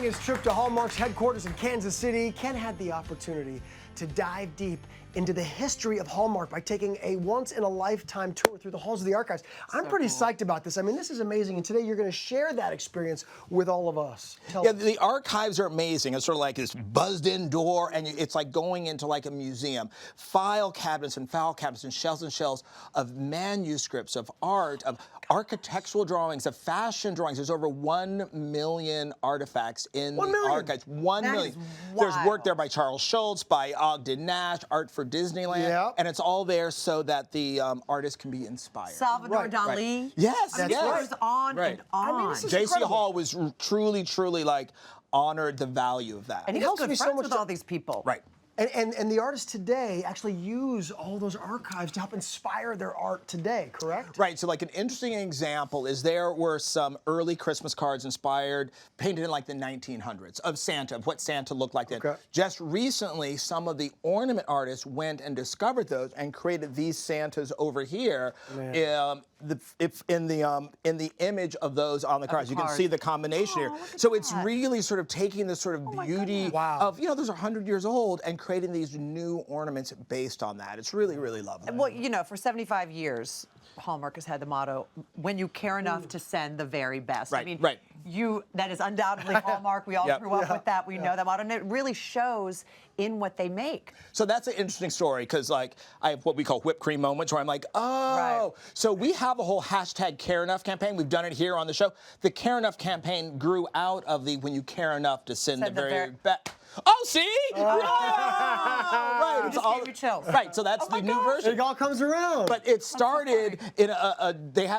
During his trip to Hallmark's headquarters in Kansas City, Ken had the opportunity to dive deep into the history of Hallmark by taking a once-in-a-lifetime tour through the halls of the archives. I'm pretty psyched about this. I mean, this is amazing, and today you're going to share that experience with all of us. Tell us. The archives are amazing. It's sort of like this buzzed-in door, and it's like going into like a museum. File cabinets and shelves of manuscripts, of art, of architectural drawings, of fashion drawings. There's over 1 million artifacts in the archives. 1 million. There's work there by Charles Schultz, by Ogden Nash, art for Disneyland, and it's all there so that the artist can be inspired. Salvador Dali. Yes, It goes on and on. I mean, this is J.C. incredible. Hall was truly like honored the value of that. And he was good friends with all these people. Right. And the artists today actually use all those archives to help inspire their art today, correct? Right, so like an interesting example is there were some early Christmas cards inspired, painted in like the 1900s, of Santa, of what Santa looked like then. Okay. Just recently, some of the ornament artists went and discovered those and created these Santas over here in the image of those on the cards. You can see the combination here. So it's really sort of taking this sort of beauty of, those are 100 years old and creating these new ornaments based on that. It's really, really lovely. Well, for 75 years, Hallmark has had the motto, when you care enough to send the very best. Right, I mean, right. That is undoubtedly Hallmark. We all grew up with that. We know that motto, and it really shows in what they make. So that's an interesting story, because like I have what we call whipped cream moments where I'm like, So we have a whole hashtag Care Enough campaign. We've done it here on the show. The Care Enough campaign grew out of the when you care enough to send the very best. Oh, see? Right. It just gave you chills. Right, so that's the new version. It all comes around. But it started in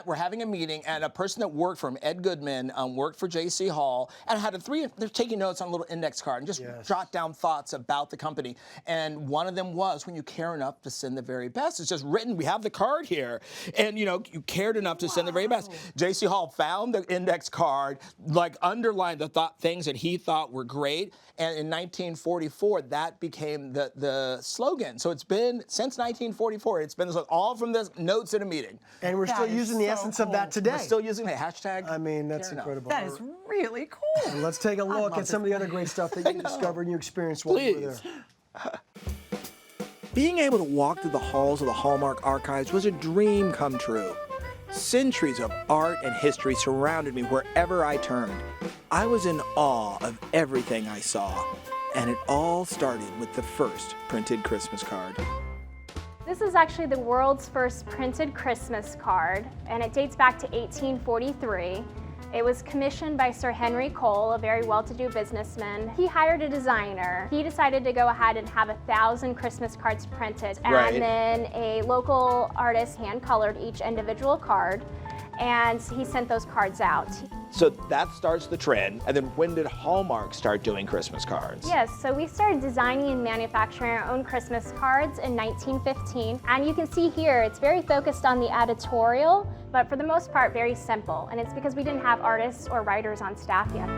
we're having a meeting, and a person that worked for him, Ed Goodman, worked for J.C. Hall, and they're taking notes on a little index card and just jot down thoughts about the company. And one of them was, when you care enough to send the very best. It's just written, we have the card here. And you cared enough to send the very best. J.C. Hall found the index card, like underlined the things that he thought were great. And in 1944, that became the slogan. So it's been, since 1944, it's been all from the notes in a meeting. And we're still using the essence of that today. We're still using the hashtag. I mean, that's incredible. That is really cool. Let's take a look at some of the other great stuff that you discovered and you experienced while you were there. Being able to walk through the halls of the Hallmark archives was a dream come true. Centuries of art and history surrounded me wherever I turned. I was in awe of everything I saw, and it all started with the first printed Christmas card. This is actually the world's first printed Christmas card, and it dates back to 1843. It was commissioned by Sir Henry Cole, a very well-to-do businessman. He hired a designer. He decided to go ahead and have 1,000 Christmas cards printed. And then a local artist hand-colored each individual card, and he sent those cards out. So that starts the trend. And then when did Hallmark start doing Christmas cards? Yes, so we started designing and manufacturing our own Christmas cards in 1915. And you can see here, it's very focused on the editorial, but for the most part, very simple. And it's because we didn't have artists or writers on staff yet.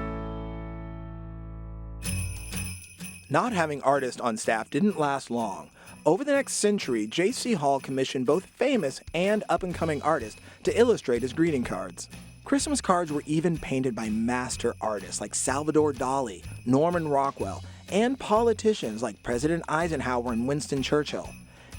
Not having artists on staff didn't last long. Over the next century, J.C. Hall commissioned both famous and up-and-coming artists to illustrate his greeting cards. Christmas cards were even painted by master artists like Salvador Dali, Norman Rockwell, and politicians like President Eisenhower and Winston Churchill.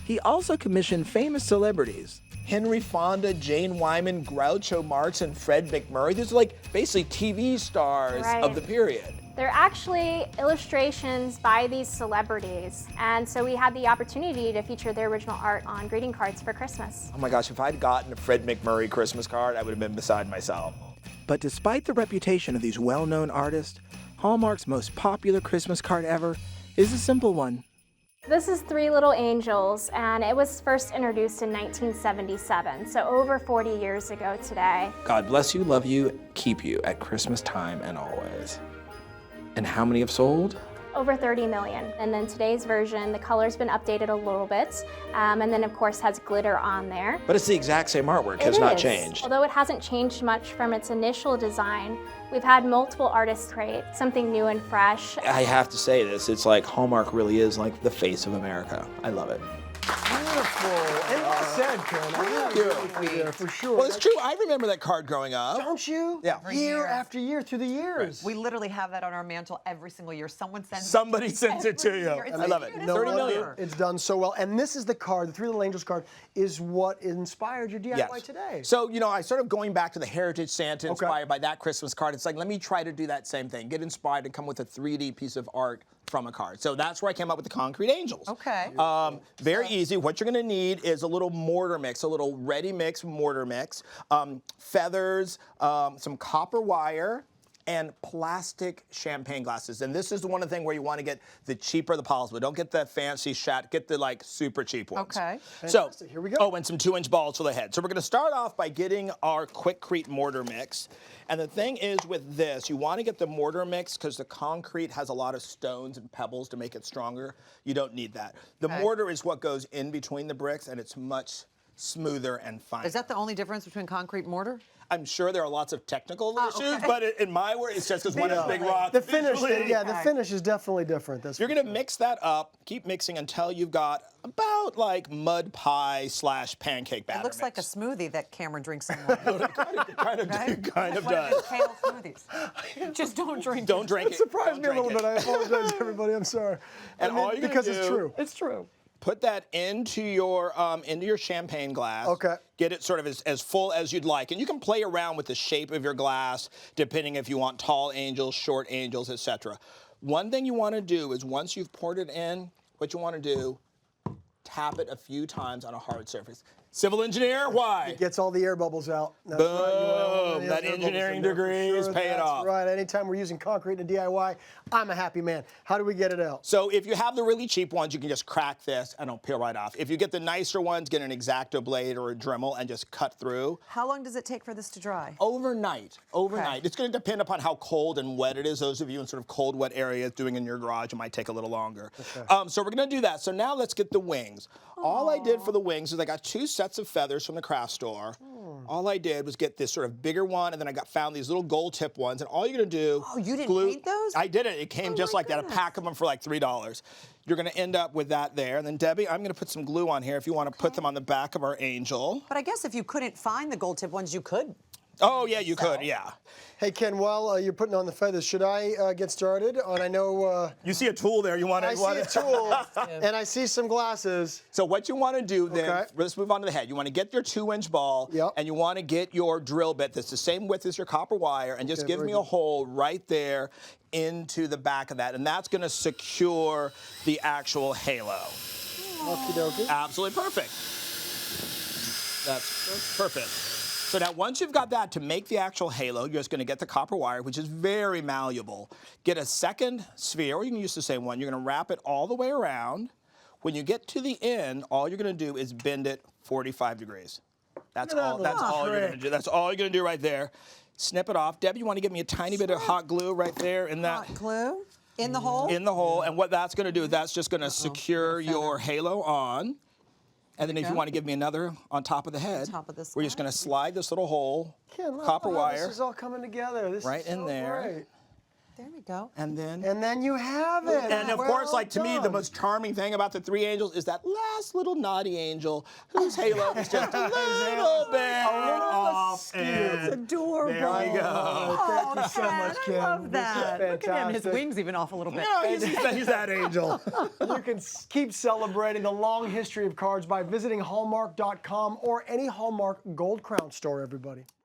He also commissioned famous celebrities. Henry Fonda, Jane Wyman, Groucho Marx, and Fred McMurray. These are like basically TV stars of the period. They're actually illustrations by these celebrities, and so we had the opportunity to feature their original art on greeting cards for Christmas. Oh my gosh, if I'd gotten a Fred McMurray Christmas card, I would have been beside myself. But despite the reputation of these well-known artists, Hallmark's most popular Christmas card ever is a simple one. This is Three Little Angels, and it was first introduced in 1977, so over 40 years ago today. God bless you, love you, keep you at Christmas time and always. And how many have sold? Over 30 million. And then today's version, the color's been updated a little bit, and then of course has glitter on there. But it's the exact same artwork, has not changed. Although it hasn't changed much from its initial design, we've had multiple artists create something new and fresh. I have to say this, it's like Hallmark really is like the face of America. I love it. Beautiful. And well said, Ken. I really agree with you there, for sure. Well, it's true. I remember that card growing up. Don't you? Yeah. Year after year through the years. We literally have that on our mantle every single year. Somebody sends it to you. I love it. beautiful. 30 million. It's done so well. And this is the card, the Three Little Angels card, is what inspired your DIY Yes. today. So, I started going back to the Heritage Santa inspired by that Christmas card. It's like, let me try to do that same thing. Get inspired and come with a 3D piece of art from a card. So that's where I came up with the concrete angels. Okay. Very easy. What you're going to need is a little mortar mix, a little ready mix mortar mix, feathers, some copper wire, and plastic champagne glasses. And this is the one thing where you want to get the cheaper the possible. Don't get the fancy shot. Get the super cheap ones. Okay. Fantastic. Here we go. Oh, and some 2-inch balls for the head. So we're going to start off by getting our Quickcrete mortar mix. And the thing is with this, you want to get the mortar mix because the concrete has a lot of stones and pebbles to make it stronger. You don't need that. The mortar is what goes in between the bricks, and it's much smoother and finer. Is that the only difference between concrete and mortar? I'm sure there are lots of technical issues, but in my word, it's just because one is big rock. The finish, visually. the finish is definitely different. That's You're going to mix that up, keep mixing until you've got about like mud pie / pancake batter It looks like a mix. smoothie that Cameron drinks in the morning. kind of One of does. those kale smoothies. Just don't drink Don't drink it. surprised me a Don't little drink bit. I apologize, everybody. I'm sorry. And all you're gonna because it's do- true. It's true. Put that into your champagne glass. Okay. Get it sort of as full as you'd like, and you can play around with the shape of your glass, depending if you want tall angels, short angels, etc. One thing you want to do is once you've poured it in, what you want to do, tap it a few times on a hard surface. Civil engineer, why? Gets all the air bubbles out. That's Boom. right. You want all the That air bubbles engineering in there for degree is paying That's off. right. Anytime we're using concrete in a DIY, I'm a happy man. How do we get it out? So if you have the really cheap ones, you can just crack this and it'll peel right off. If you get the nicer ones, get an X-Acto blade or a Dremel and just cut through. How long does it take for this to dry? Overnight. Okay. It's going to depend upon how cold and wet it is. Those of you in sort of cold, wet areas doing in your garage, it might take a little longer. So we're going to do that. So now let's get the wings. All I did for the wings is I got 2 sets of feathers from the craft store. All I did was get this sort of bigger one, and then I found these little gold tip ones. And all you're going to do... Oh, you didn't glue, paint those? I did it. It came just my like that. A goodness. pack of them for like $3. You're going to end up with that there. And then, Debbie, I'm going to put some glue on here if you want to put them on the back of our angel. But I guess if you couldn't find the gold tip ones, you could. Oh, yeah, you could, yeah. Hey, Ken, while you're putting on the feathers, should I get started? And I know You see a tool there. You want to... I see a tool, and I see some glasses. So what you want to do then, Okay. let's move on to the head. You want to get your 2-inch ball, Yep. and you want to get your drill bit that's the same width as your copper wire, and just Okay, give very me a good. hole right there into the back of that, and that's going to secure the actual halo. Okie dokie. Absolutely perfect. That's perfect. So now once you've got that, to make the actual halo, you're just going to get the copper wire, which is very malleable. Get a second sphere, or you can use the same one. You're going to wrap it all the way around. When you get to the end, all you're going to do is bend it 45 degrees. That's all you're going to do. That's all you're going to do right there. Snip it off. Debbie, you want to give me a tiny bit of hot glue right there in that? Hot glue in the hole? In the hole. And what that's going to do is that's just going to secure your halo on. And then if you want to give me another on top of the head, top of this we're just guy. going to slide this little hole, Ken, look copper how wire, This is all coming together. This right is in so there. great. There we go. and then... And then you have it. And of Well course, like to me, the done. most charming thing about the 3 angels is that last little naughty angel whose halo is just a little bit off. It's adorable. There we go. Thank you so much, Ken. I love that. This is Look at him. His fantastic. wings even off a little bit. No, he's that angel. You can keep celebrating the long history of cards by visiting Hallmark.com or any Hallmark Gold Crown store, everybody.